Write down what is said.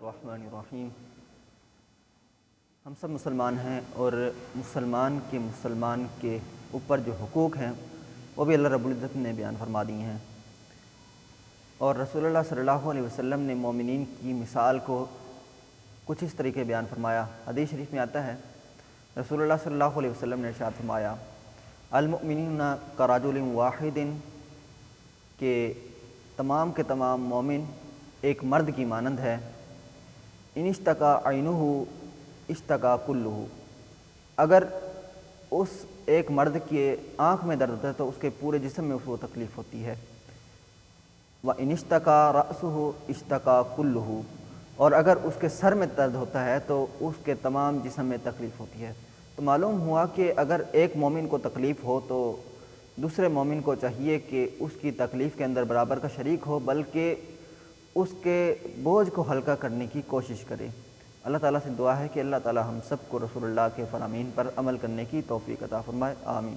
الرحمن الرحیم۔ ہم سب مسلمان ہیں اور مسلمان کے اوپر جو حقوق ہیں وہ بھی اللہ رب العزت نے بیان فرما دی ہیں، اور رسول اللہ صلی اللہ علیہ وسلم نے مومنین کی مثال کو کچھ اس طریقے بیان فرمایا۔ حدیث شریف میں آتا ہے، رسول اللہ صلی اللہ علیہ وسلم نے ارشاد فرمایا، المؤمنون کرجل واحد، کہ تمام کے تمام مومن ایک مرد کی مانند ہے، ان اشتکا عینہ اشتکا کلہ، اگر اس ایک مرد کے آنکھ میں درد ہوتا ہے تو اس کے پورے جسم میں اس کو تکلیف ہوتی ہے، وَإِنِ اشْتَكَا رَأْسُهُ اشْتَكَا كُلُّهُ، اور اگر اس کے سر میں درد ہوتا ہے تو اس کے تمام جسم میں تکلیف ہوتی ہے۔ تو معلوم ہوا کہ اگر ایک مومن کو تکلیف ہو تو دوسرے مومن کو چاہیے کہ اس کی تکلیف کے اندر برابر کا شریک ہو، بلکہ اس کے بوجھ کو ہلکا کرنے کی کوشش کرے۔ اللہ تعالیٰ سے دعا ہے کہ اللہ تعالیٰ ہم سب کو رسول اللہ کے فرامین پر عمل کرنے کی توفیق عطا فرمائے، آمین۔